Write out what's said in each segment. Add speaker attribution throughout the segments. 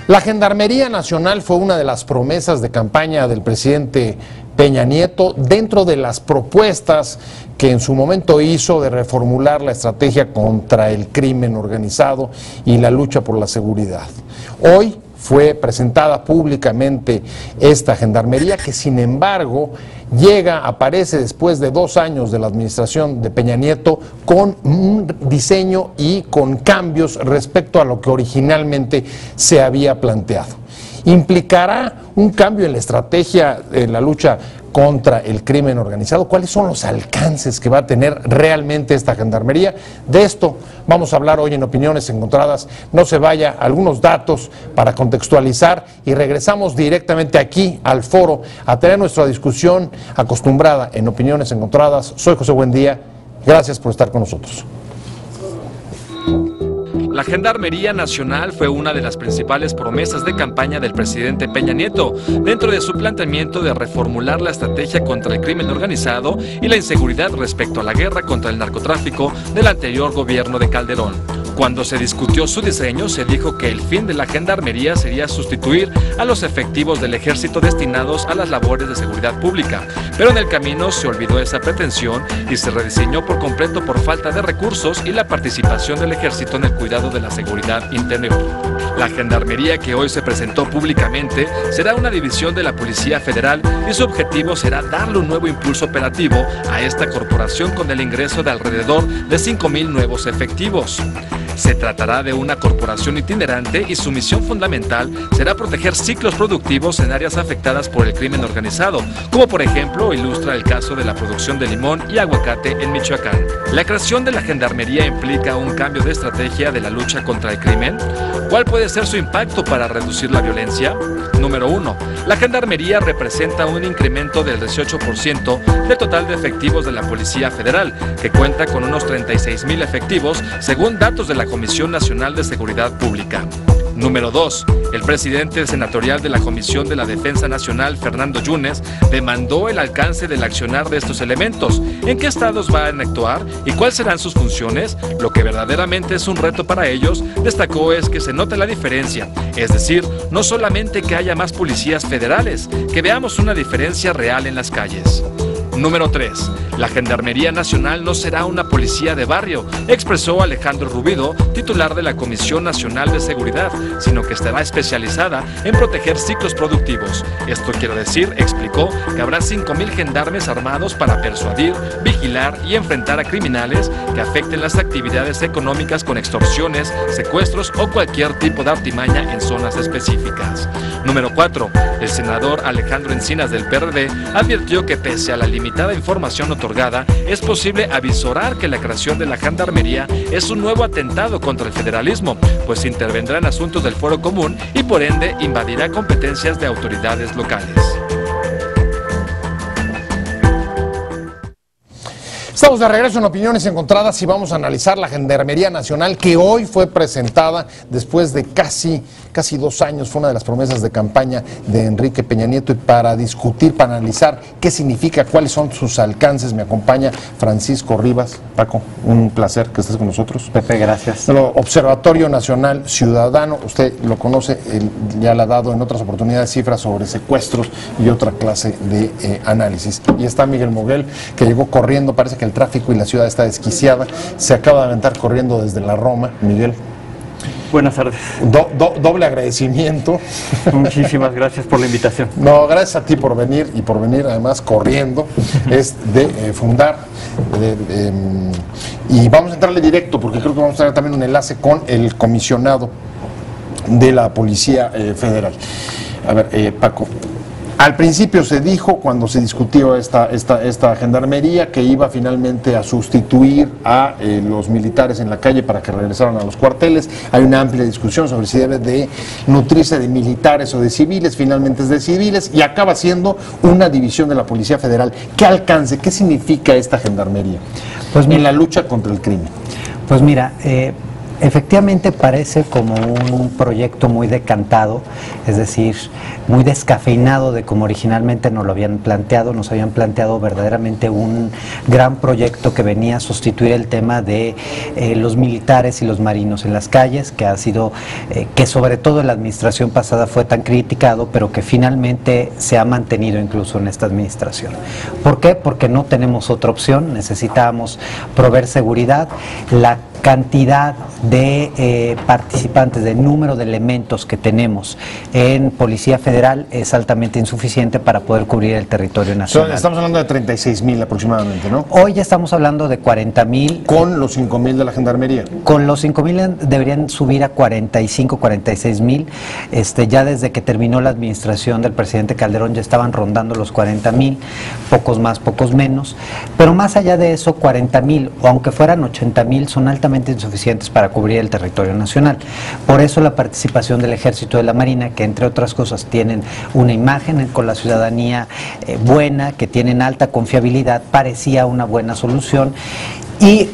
Speaker 1: La Gendarmería Nacional fue una de las promesas de campaña del presidente Peña Nieto dentro de las propuestas que en su momento hizo de reformular la estrategia contra el crimen organizado y la lucha por la seguridad. Hoy fue presentada públicamente esta gendarmería que, sin embargo, aparece después de 2 años de la administración de Peña Nieto con un diseño y con cambios respecto a lo que originalmente se había planteado. ¿Implicará un cambio en la estrategia en la lucha contra el crimen organizado? ¿Cuáles son los alcances que va a tener realmente esta gendarmería? De esto vamos a hablar hoy en Opiniones Encontradas. No se vaya, algunos datos para contextualizar y regresamos directamente aquí al foro a tener nuestra discusión acostumbrada en Opiniones Encontradas. Soy José Buendía, gracias por estar con nosotros.
Speaker 2: La Gendarmería Nacional fue una de las principales promesas de campaña del presidente Peña Nieto, dentro de su planteamiento de reformular la estrategia contra el crimen organizado y la inseguridad respecto a la guerra contra el narcotráfico del anterior gobierno de Calderón. Cuando se discutió su diseño, se dijo que el fin de la Gendarmería sería sustituir a los efectivos del Ejército destinados a las labores de seguridad pública, pero en el camino se olvidó esa pretensión y se rediseñó por completo por falta de recursos y la participación del Ejército en el cuidado de la seguridad interior. La Gendarmería que hoy se presentó públicamente será una división de la Policía Federal y su objetivo será darle un nuevo impulso operativo a esta corporación con el ingreso de alrededor de 5,000 nuevos efectivos. Se tratará de una corporación itinerante y su misión fundamental será proteger ciclos productivos en áreas afectadas por el crimen organizado, como por ejemplo ilustra el caso de la producción de limón y aguacate en Michoacán. ¿La creación de la Gendarmería implica un cambio de estrategia de la lucha contra el crimen? ¿Cuál puede ser su impacto para reducir la violencia? Número 1. La Gendarmería representa un incremento del 18% del total de efectivos de la Policía Federal, que cuenta con unos 36,000 efectivos, según datos de la Comisión Nacional de Seguridad Pública. Número 2. El presidente senatorial de la Comisión de la Defensa Nacional, Fernando Yunes, demandó el alcance del accionar de estos elementos. ¿En qué estados van a actuar y cuáles serán sus funciones? Lo que verdaderamente es un reto para ellos, destacó, es que se note la diferencia. Es decir, no solamente que haya más policías federales, que veamos una diferencia real en las calles. Número 3. La Gendarmería Nacional no será una policía de barrio, expresó Alejandro Rubido, titular de la Comisión Nacional de Seguridad, sino que estará especializada en proteger ciclos productivos. Esto quiere decir, explicó, que habrá 5,000 gendarmes armados para persuadir, vigilar y enfrentar a criminales que afecten las actividades económicas con extorsiones, secuestros o cualquier tipo de artimaña en zonas específicas. Número 4. El senador Alejandro Encinas del PRD advirtió que pese a la limitada información otorgada, es posible avisorar que la creación de la Gendarmería es un nuevo atentado contra el federalismo, pues intervendrá en asuntos del Foro Común y por ende invadirá competencias de autoridades locales.
Speaker 1: Estamos de regreso en Opiniones Encontradas y vamos a analizar la Gendarmería Nacional que hoy fue presentada después de casi 2 años. Fue una de las promesas de campaña de Enrique Peña Nieto, y para discutir, para analizar qué significa, cuáles son sus alcances, me acompaña Francisco Rivas. Paco, un placer que estés con nosotros.
Speaker 3: Pepe, gracias.
Speaker 1: El Observatorio Nacional Ciudadano, usted lo conoce, ya le ha dado en otras oportunidades cifras sobre secuestros y otra clase de análisis. Y está Miguel Moguel, que llegó corriendo, parece que el tráfico y la ciudad está desquiciada, se acaba de aventar corriendo desde la Roma. Miguel.
Speaker 3: Buenas tardes.
Speaker 1: Doble agradecimiento.
Speaker 3: Muchísimas gracias por la invitación.
Speaker 1: No, gracias a ti por venir, y por venir además corriendo. Es de fundar. Y vamos a entrarle directo, porque creo que vamos a tener también un enlace con el comisionado de la Policía Federal. A ver, Paco. Al principio se dijo, cuando se discutió esta gendarmería, que iba finalmente a sustituir a los militares en la calle para que regresaran a los cuarteles. Hay una amplia discusión sobre si debe de nutrirse de militares o de civiles. Finalmente es de civiles y acaba siendo una división de la Policía Federal. ¿Qué alcance, qué significa esta gendarmería en la lucha contra el crimen?
Speaker 4: Pues mira, Efectivamente parece como un proyecto muy decantado, es decir, muy descafeinado de como originalmente nos lo habían planteado. Nos habían planteado verdaderamente un gran proyecto que venía a sustituir el tema de los militares y los marinos en las calles, que ha sido, que sobre todo en la administración pasada fue tan criticado, pero que finalmente se ha mantenido incluso en esta administración. ¿Por qué? Porque no tenemos otra opción, necesitábamos proveer seguridad. La cantidad de participantes, de número de elementos que tenemos en Policía Federal es altamente insuficiente para poder cubrir el territorio nacional.
Speaker 1: Estamos hablando de 36,000 aproximadamente, ¿no?
Speaker 4: Hoy ya estamos hablando de 40,000.
Speaker 1: Con los 5,000 de la Gendarmería.
Speaker 4: Con los 5,000 deberían subir a 45, 46,000. Ya desde que terminó la administración del presidente Calderón ya estaban rondando los 40,000, pocos más, pocos menos. Pero más allá de eso, 40,000 o aunque fueran 80,000 son altamente insuficientes para cubrir el territorio nacional. Por eso la participación del Ejército y de la Marina, que entre otras cosas tienen una imagen con la ciudadanía buena, que tienen alta confiabilidad, parecía una buena solución. Y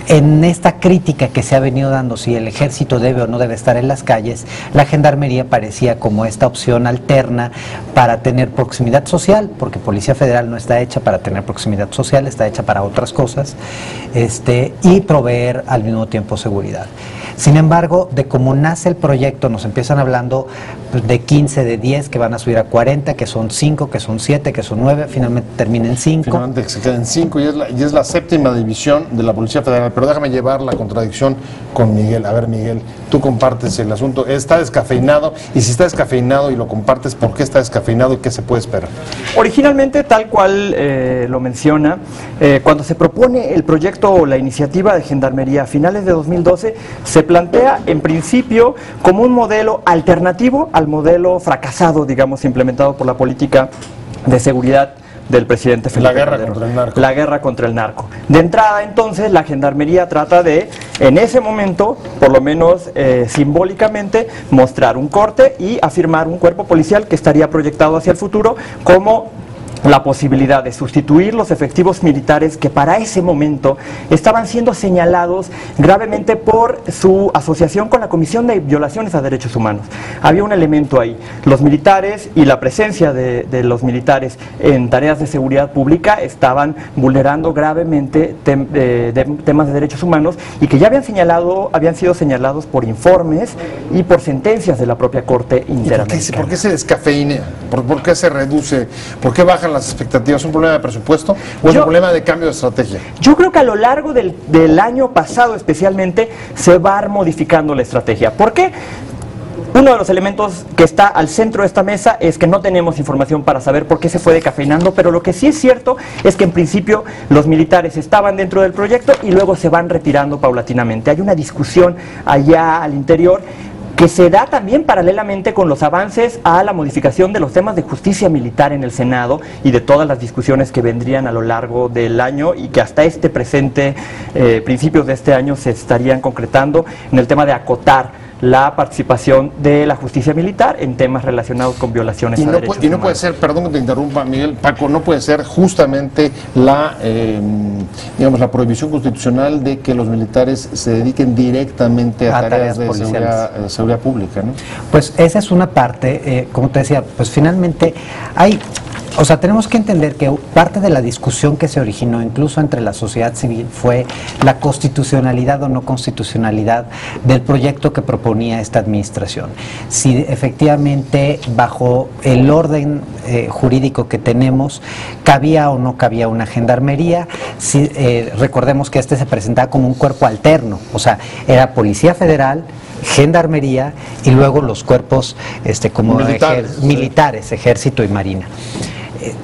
Speaker 4: en esta crítica que se ha venido dando, si el Ejército debe o no debe estar en las calles, la Gendarmería parecía como esta opción alterna para tener proximidad social, porque Policía Federal no está hecha para tener proximidad social, está hecha para otras cosas, y proveer al mismo tiempo seguridad. Sin embargo, de cómo nace el proyecto, nos empiezan hablando de 15, de 10, que van a subir a 40, que son 5, que son 7, que son 9, finalmente termina en 5.
Speaker 1: Finalmente se queda en 5 y es la séptima división de la Policía Federal. Pero déjame llevar la contradicción con Miguel. A ver, Miguel, tú compartes el asunto. ¿Está descafeinado? Y si está descafeinado y lo compartes, ¿por qué está descafeinado y qué se puede esperar?
Speaker 3: Originalmente, tal cual lo menciona, cuando se propone el proyecto o la iniciativa de Gendarmería a finales de 2012, se plantea en principio como un modelo alternativo al modelo fracasado, digamos, implementado por la política de seguridad del presidente Felipe
Speaker 1: Calderón.
Speaker 3: Calderón.
Speaker 1: Contra el narco.
Speaker 3: La guerra contra el narco. De entrada, entonces, la Gendarmería trata de, en ese momento, por lo menos simbólicamente, mostrar un corte y afirmar un cuerpo policial que estaría proyectado hacia el futuro como la posibilidad de sustituir los efectivos militares que para ese momento estaban siendo señalados gravemente por su asociación con la Comisión de Violaciones a Derechos Humanos. Había un elemento ahí, los militares y la presencia de los militares en tareas de seguridad pública estaban vulnerando gravemente temas de derechos humanos y que ya habían sido señalados por informes y por sentencias de la propia Corte Interamericana.
Speaker 1: ¿Por qué se descafeina? ¿Por qué se reduce? ¿Por qué bajan las expectativas? ¿Es un problema de presupuesto o es un problema de cambio de estrategia?
Speaker 3: Yo creo que a lo largo del año pasado especialmente se va modificando la estrategia. ¿Por qué? Uno de los elementos que está al centro de esta mesa es que no tenemos información para saber por qué se fue decafeinando, pero lo que sí es cierto es que en principio los militares estaban dentro del proyecto y luego se van retirando paulatinamente. Hay una discusión allá al interior que se da también paralelamente con los avances a la modificación de los temas de justicia militar en el Senado y de todas las discusiones que vendrían a lo largo del año y que hasta este presente, principios de este año, se estarían concretando en el tema de acotar la participación de la justicia militar en temas relacionados con violaciones a derechos humanos. Y no
Speaker 1: puede ser, perdón que te interrumpa, Miguel, Paco, no puede ser justamente la prohibición constitucional de que los militares se dediquen directamente a tareas de seguridad pública, ¿no?
Speaker 4: Pues esa es una parte, como te decía, pues finalmente tenemos que entender que parte de la discusión que se originó incluso entre la sociedad civil fue la constitucionalidad o no constitucionalidad del proyecto que proponía esta administración. Si efectivamente bajo el orden jurídico que tenemos cabía o no cabía una gendarmería. Recordemos que se presentaba como un cuerpo alterno, o sea, era Policía Federal, Gendarmería y luego los cuerpos como militares, Ejército y Marina.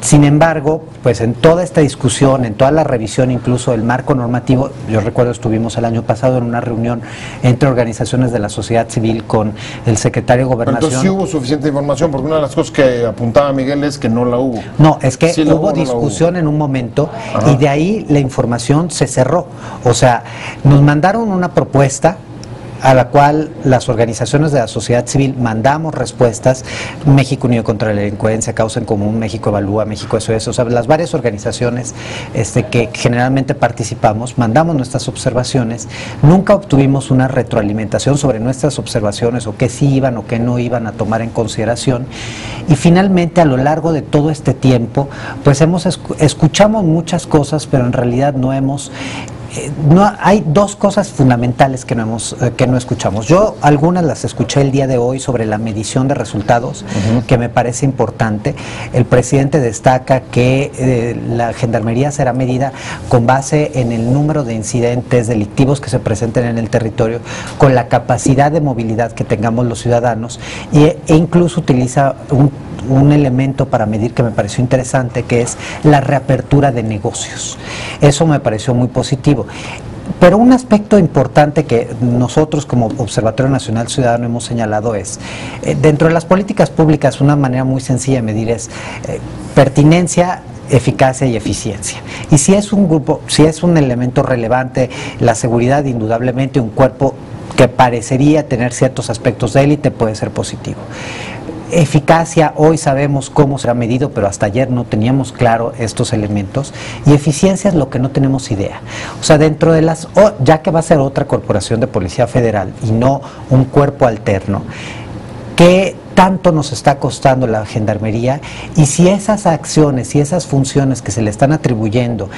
Speaker 4: Sin embargo, pues en toda esta discusión, en toda la revisión incluso del marco normativo, yo recuerdo estuvimos el año pasado en una reunión entre organizaciones de la sociedad civil con el secretario de Gobernación.
Speaker 1: Pero entonces sí hubo suficiente información, porque una de las cosas que apuntaba Miguel es que no la hubo.
Speaker 4: No, es que sí hubo discusión en un momento. Ajá. Y de ahí la información se cerró. O sea, nos mandaron una propuesta a la cual las organizaciones de la sociedad civil mandamos respuestas, México Unido contra la Delincuencia, Causa en Común, México Evalúa, México SOS, o sea, las varias organizaciones que generalmente participamos, mandamos nuestras observaciones, nunca obtuvimos una retroalimentación sobre nuestras observaciones o qué sí iban o qué no iban a tomar en consideración, y finalmente a lo largo de todo este tiempo, pues escuchamos muchas cosas, pero en realidad no hemos... hay dos cosas fundamentales que no escuchamos. Yo algunas las escuché el día de hoy sobre la medición de resultados, que me parece importante. El presidente destaca que la gendarmería será medida con base en el número de incidentes delictivos que se presenten en el territorio, con la capacidad de movilidad que tengamos los ciudadanos, e incluso utiliza un elemento para medir que me pareció interesante, que es la reapertura de negocios. Eso me pareció muy positivo. Pero un aspecto importante que nosotros como Observatorio Nacional Ciudadano hemos señalado es, dentro de las políticas públicas, una manera muy sencilla de medir es pertinencia, eficacia y eficiencia. Y si es un grupo, si es un elemento relevante, la seguridad, indudablemente un cuerpo que parecería tener ciertos aspectos de élite puede ser positivo. Eficacia, hoy sabemos cómo será medido, pero hasta ayer no teníamos claro estos elementos, y eficiencia es lo que no tenemos idea. O sea, dentro de ya que va a ser otra corporación de Policía Federal y no un cuerpo alterno, ¿qué tanto nos está costando la gendarmería? Y si esas acciones y esas funciones que se le están atribuyendo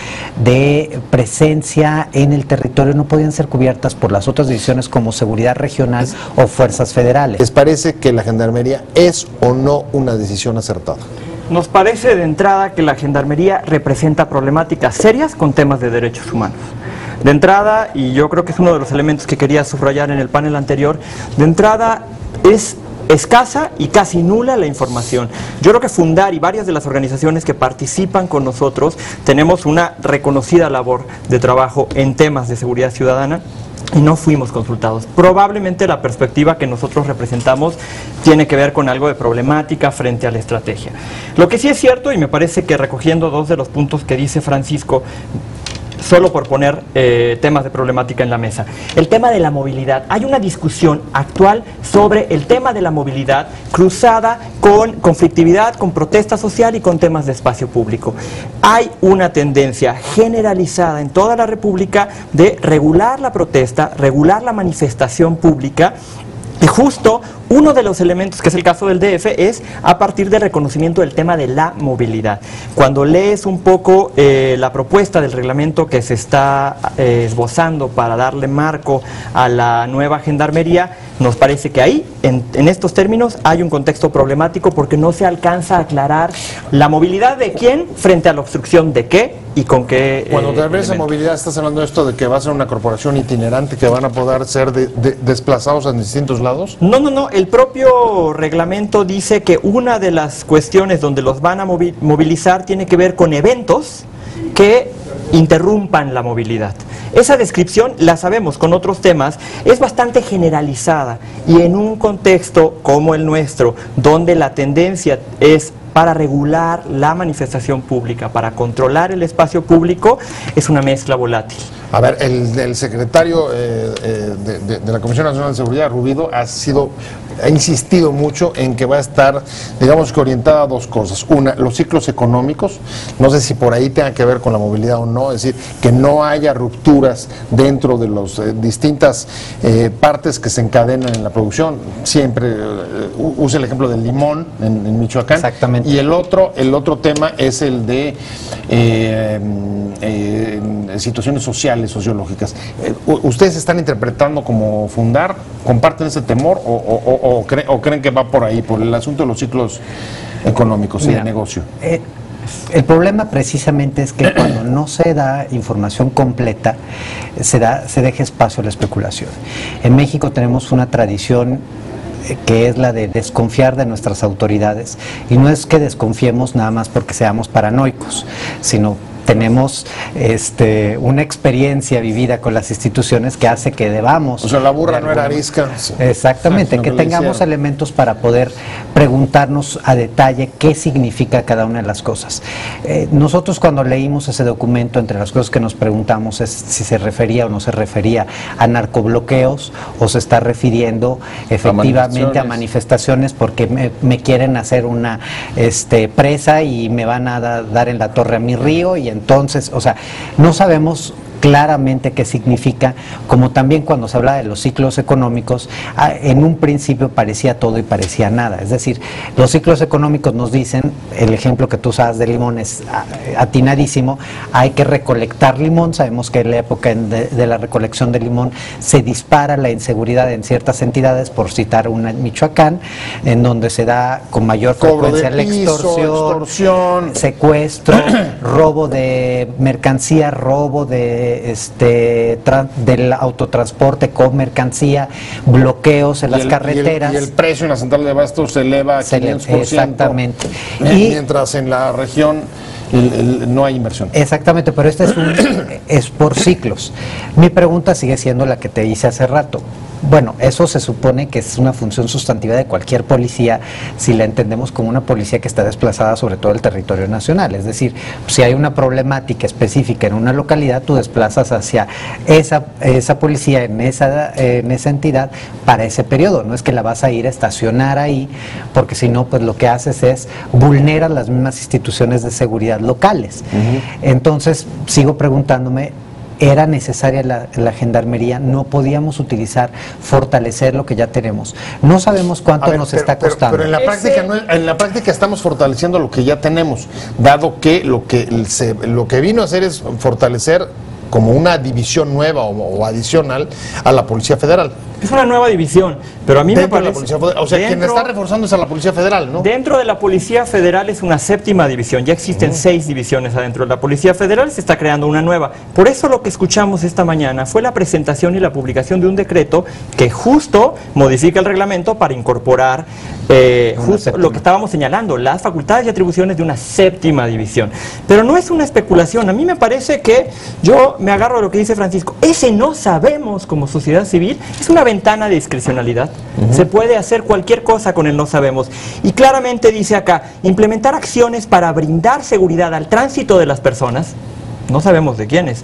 Speaker 4: de presencia en el territorio no podían ser cubiertas por las otras divisiones como seguridad regional o fuerzas federales.
Speaker 1: ¿Les parece que la gendarmería es o no una decisión acertada?
Speaker 3: Nos parece de entrada que la gendarmería representa problemáticas serias con temas de derechos humanos. De entrada, y yo creo que es uno de los elementos que quería subrayar en el panel anterior, de entrada es escasa y casi nula la información. Yo creo que Fundar y varias de las organizaciones que participan con nosotros tenemos una reconocida labor de trabajo en temas de seguridad ciudadana y no fuimos consultados. Probablemente la perspectiva que nosotros representamos tiene que ver con algo de problemática frente a la estrategia. Lo que sí es cierto, y me parece que recogiendo dos de los puntos que dice Francisco, solo por poner temas de problemática en la mesa. El tema de la movilidad. Hay una discusión actual sobre el tema de la movilidad cruzada con conflictividad, con protesta social y con temas de espacio público. Hay una tendencia generalizada en toda la República de regular la protesta, regular la manifestación pública. Y justo uno de los elementos, que es el caso del DF, es a partir del reconocimiento del tema de la movilidad. Cuando lees un poco la propuesta del reglamento que se está esbozando para darle marco a la nueva gendarmería, nos parece que ahí, en estos términos, hay un contexto problemático porque no se alcanza a aclarar la movilidad de quién frente a la obstrucción de qué y con qué.
Speaker 1: Cuando te refieres a movilidad, estás hablando de esto de que va a ser una corporación itinerante que van a poder ser desplazados en distintos lados.
Speaker 3: No, no, no. El propio reglamento dice que una de las cuestiones donde los van a movilizar tiene que ver con eventos que interrumpan la movilidad. Esa descripción, la sabemos con otros temas, es bastante generalizada y en un contexto como el nuestro, donde la tendencia es para regular la manifestación pública, para controlar el espacio público, es una mezcla volátil.
Speaker 1: A ver, el secretario de la Comisión Nacional de Seguridad, Rubido, ha insistido mucho en que va a estar, digamos que orientada a dos cosas. Una, los ciclos económicos, no sé si por ahí tenga que ver con la movilidad o no, es decir, que no haya rupturas dentro de las distintas partes que se encadenan en la producción. Siempre use el ejemplo del limón en Michoacán.
Speaker 4: Exactamente.
Speaker 1: Y el otro tema es el de situaciones sociales, sociológicas. ¿Ustedes están interpretando como Fundar? ¿Comparten ese temor o creen que va por ahí, por el asunto de los ciclos económicos y de negocio?
Speaker 4: El problema precisamente es que cuando no se da información completa, se deja espacio a la especulación. En México tenemos una tradición que es la de desconfiar de nuestras autoridades, y no es que desconfiemos nada más porque seamos paranoicos, sino tenemos una experiencia vivida con las instituciones que hace que debamos.
Speaker 1: O sea, la burra no era arisca.
Speaker 4: Exactamente, que tengamos elementos para poder preguntarnos a detalle qué significa cada una de las cosas. Nosotros cuando leímos ese documento, entre las cosas que nos preguntamos es si se refería o no se refería a narcobloqueos o se está refiriendo efectivamente a manifestaciones porque me quieren hacer una presa y me van a dar en la torre a mi río, y entonces, o sea, no sabemos claramente qué significa, como también cuando se habla de los ciclos económicos, en un principio parecía todo y parecía nada. Es decir, los ciclos económicos nos dicen, el ejemplo que tú usabas de limón es atinadísimo, hay que recolectar limón, sabemos que en la época de la recolección de limón se dispara la inseguridad en ciertas entidades, por citar una en Michoacán, en donde se da con mayor frecuencia la extorsión, secuestro, robo de mercancía, robo del autotransporte con mercancía, bloqueos en las carreteras.
Speaker 1: Y el precio en la central de abastos se eleva a 500%.
Speaker 4: Exactamente.
Speaker 1: Mientras en la región no hay inversión.
Speaker 4: Exactamente, pero es por ciclos. Mi pregunta sigue siendo la que te hice hace rato. Bueno, eso se supone que es una función sustantiva de cualquier policía si la entendemos como una policía que está desplazada sobre todo el territorio nacional. Es decir, si hay una problemática específica en una localidad, tú desplazas hacia esa policía en esa entidad para ese periodo. No es que la vas a ir a estacionar ahí, porque si no, pues lo que haces es vulnerar las mismas instituciones de seguridad locales. Entonces, sigo preguntándome, ¿era necesaria la gendarmería? No podíamos fortalecer lo que ya tenemos. No sabemos cuánto nos está costando.
Speaker 1: Pero en la práctica estamos fortaleciendo lo que ya tenemos, dado que lo que vino a hacer es fortalecer como una división nueva o adicional a la Policía Federal.
Speaker 3: Es una nueva división, pero a mí me parece...
Speaker 1: O sea, quien está reforzando es a la Policía Federal, ¿no?
Speaker 3: Dentro de la Policía Federal es una séptima división, ya existen 6 divisiones adentro de la Policía Federal, se está creando una nueva. Por eso lo que escuchamos esta mañana fue la presentación y la publicación de un decreto que justo modifica el reglamento para incorporar justo lo que estábamos señalando, las facultades y atribuciones de una séptima división. Pero no es una especulación, a mí me parece que yo me agarro a lo que dice Francisco, ese no sabemos como sociedad civil, es una ventana de discrecionalidad. Se puede hacer cualquier cosa con el no sabemos. Y claramente dice acá, implementar acciones para brindar seguridad al tránsito de las personas, no sabemos de quiénes,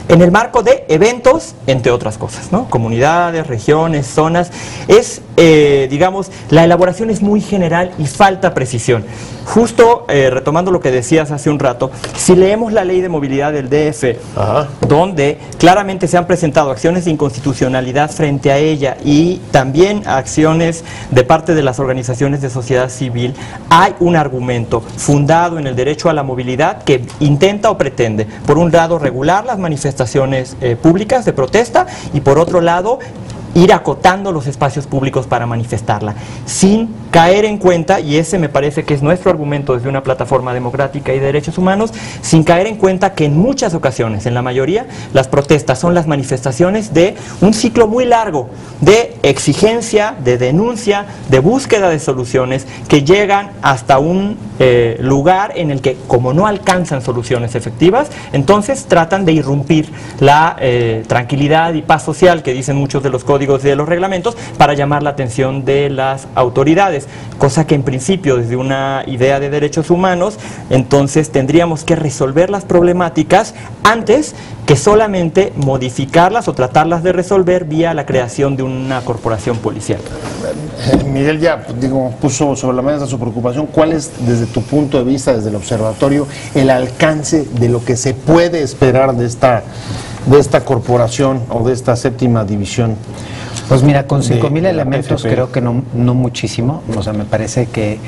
Speaker 3: en el marco de eventos, entre otras cosas, ¿no? Comunidades, regiones, zonas. Es, digamos, la elaboración es muy general y falta precisión. Justo retomando lo que decías hace un rato, si leemos la ley de movilidad del DF, donde claramente se han presentado acciones de inconstitucionalidad frente a ella y también acciones de parte de las organizaciones de sociedad civil, hay un argumento fundado en el derecho a la movilidad que intenta o pretende, por un lado, regular las manifestaciones públicas de protesta y por otro lado ir acotando los espacios públicos para manifestarla, sin caer en cuenta, y ese me parece que es nuestro argumento desde una plataforma democrática y de derechos humanos, sin caer en cuenta que en muchas ocasiones, en la mayoría, las protestas son las manifestaciones de un ciclo muy largo de exigencia, de denuncia, de búsqueda de soluciones que llegan hasta un lugar en el que, como no alcanzan soluciones efectivas, entonces tratan de irrumpir la tranquilidad y paz social que dicen muchos de los códigos y de los reglamentos para llamar la atención de las autoridades, cosa que en principio desde una idea de derechos humanos entonces tendríamos que resolver las problemáticas antes que solamente modificarlas o tratarlas de resolver vía la creación de una corporación policial.
Speaker 1: Miguel ya puso sobre la mesa su preocupación. ¿Cuál es, desde tu punto de vista, desde el observatorio, el alcance de lo que se puede esperar de esta corporación o de esta séptima división?
Speaker 4: Pues mira, con 5,000 elementos creo que no muchísimo. O sea, me parece que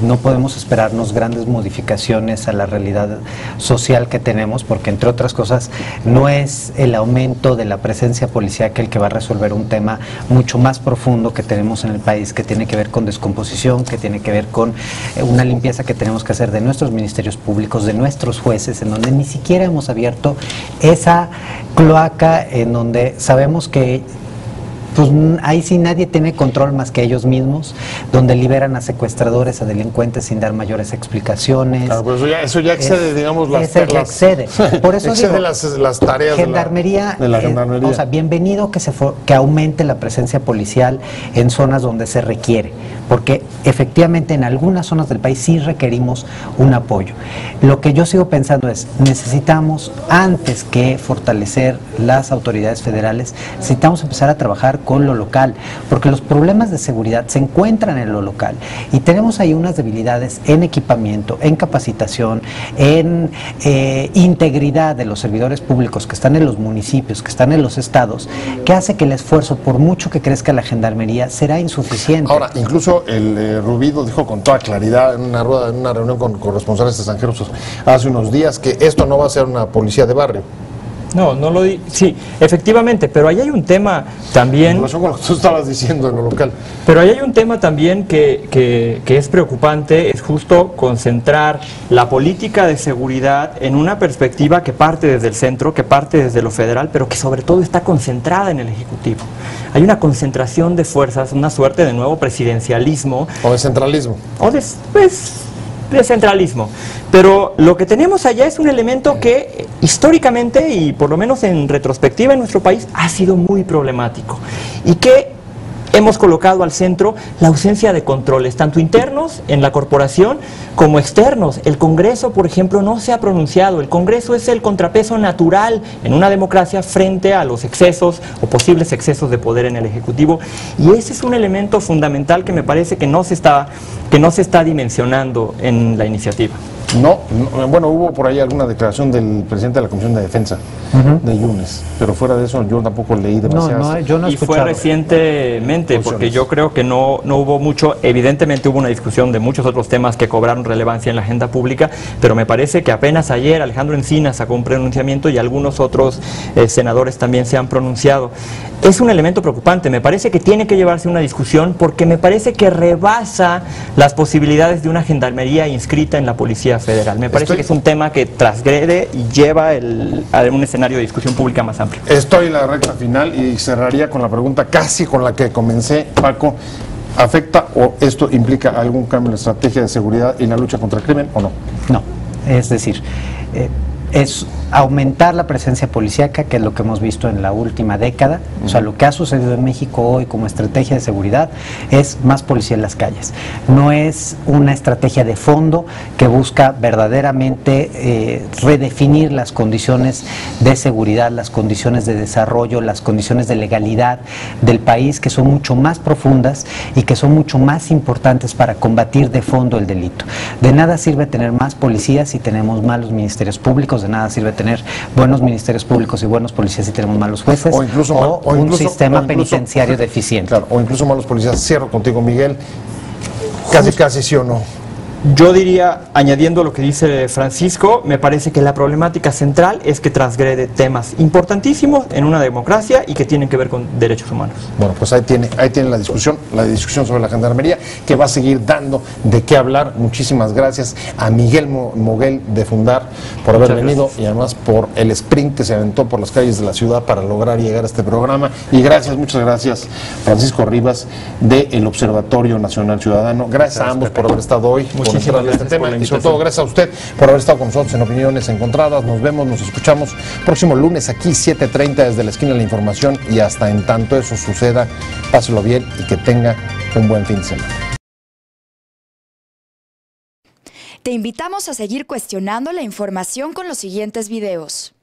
Speaker 4: no podemos esperarnos grandes modificaciones a la realidad social que tenemos, porque entre otras cosas no es el aumento de la presencia policíaca el que va a resolver un tema mucho más profundo que tenemos en el país, que tiene que ver con descomposición, que tiene que ver con una limpieza que tenemos que hacer de nuestros ministerios públicos, de nuestros jueces, en donde ni siquiera hemos abierto esa cloaca en donde sabemos que pues ahí sí nadie tiene control más que ellos mismos, donde liberan a secuestradores, a delincuentes sin dar mayores explicaciones.
Speaker 1: Claro, pero eso ya excede, digamos,
Speaker 4: excede. Por eso
Speaker 1: excede
Speaker 4: digo,
Speaker 1: las tareas
Speaker 4: gendarmería,
Speaker 1: de la gendarmería.
Speaker 4: O sea, bienvenido que aumente la presencia policial en zonas donde se requiere, porque efectivamente en algunas zonas del país sí requerimos un apoyo. Lo que yo sigo pensando es, necesitamos, antes que fortalecer las autoridades federales, necesitamos empezar a trabajar con lo local, porque los problemas de seguridad se encuentran en lo local y tenemos ahí unas debilidades en equipamiento, en capacitación, en integridad de los servidores públicos que están en los municipios, que están en los estados, que hace que el esfuerzo, por mucho que crezca la gendarmería, será insuficiente.
Speaker 1: Ahora, incluso el Rubido dijo con toda claridad en una reunión con corresponsales extranjeros hace unos días que esto no va a ser una policía de barrio.
Speaker 3: No, no lo di. Sí, efectivamente, pero ahí hay un tema también.
Speaker 1: En relación con lo que tú estabas diciendo en lo local.
Speaker 3: Pero ahí hay un tema también que es preocupante, es justo concentrar la política de seguridad en una perspectiva que parte desde el centro, que parte desde lo federal, pero que sobre todo está concentrada en el Ejecutivo. Hay una concentración de fuerzas, una suerte de nuevo presidencialismo.
Speaker 1: O de centralismo.
Speaker 3: O de centralismo. Pero lo que tenemos allá es un elemento que históricamente y por lo menos en retrospectiva en nuestro país ha sido muy problemático y que hemos colocado al centro la ausencia de controles, tanto internos en la corporación como externos. El Congreso, por ejemplo, no se ha pronunciado. El Congreso es el contrapeso natural en una democracia frente a los excesos o posibles excesos de poder en el Ejecutivo. Y ese es un elemento fundamental que me parece que no se está dimensionando en la iniciativa.
Speaker 1: No, bueno, hubo por ahí alguna declaración del presidente de la Comisión de Defensa, de Yunes, pero fuera de eso yo tampoco leí demasiadas.
Speaker 4: Yo no he escuchado.
Speaker 3: Y fue recientemente, porque yo creo que no hubo mucho, evidentemente hubo una discusión de muchos otros temas que cobraron relevancia en la agenda pública, pero me parece que apenas ayer Alejandro Encinas sacó un pronunciamiento y algunos otros senadores también se han pronunciado. Es un elemento preocupante, me parece que tiene que llevarse una discusión porque me parece que rebasa las posibilidades de una gendarmería inscrita en la Policía Federal. Me parece que es un tema que transgrede y lleva a un escenario de discusión pública más amplio.
Speaker 1: Estoy en la recta final y cerraría con la pregunta casi con la que comencé, Paco. ¿Afecta o esto implica algún cambio en la estrategia de seguridad y la lucha contra el crimen o no?
Speaker 4: No, es decir, es aumentar la presencia policíaca, que es lo que hemos visto en la última década. O sea, lo que ha sucedido en México hoy como estrategia de seguridad es más policía en las calles. No es una estrategia de fondo que busca verdaderamente redefinir las condiciones de seguridad, las condiciones de desarrollo, las condiciones de legalidad del país, que son mucho más profundas y que son mucho más importantes para combatir de fondo el delito. De nada sirve tener más policías si tenemos malos ministerios públicos, de nada sirve tener buenos ministerios públicos y buenos policías si tenemos malos jueces, o incluso un sistema penitenciario deficiente.
Speaker 1: Claro, o incluso malos policías. Cierro contigo, Miguel. Casi sí o no.
Speaker 3: Yo diría, añadiendo lo que dice Francisco, me parece que la problemática central es que transgrede temas importantísimos en una democracia y que tienen que ver con derechos humanos.
Speaker 1: Bueno, pues ahí tiene la discusión sobre la gendarmería, que va a seguir dando de qué hablar. Muchísimas gracias a Miguel Moguel de Fundar por haber venido y además por el sprint que se aventó por las calles de la ciudad para lograr llegar a este programa. Y muchas gracias, Francisco Rivas, del Observatorio Nacional Ciudadano. Gracias a ambos por haber estado hoy. Muchísimas gracias este tema y sobre todo gracias a usted por haber estado con nosotros en Opiniones Encontradas. Nos vemos, nos escuchamos próximo lunes aquí 7:30 desde la esquina de la información y hasta en tanto eso suceda, páselo bien y que tenga un buen fin de semana.
Speaker 5: Te invitamos a seguir cuestionando la información con los siguientes videos.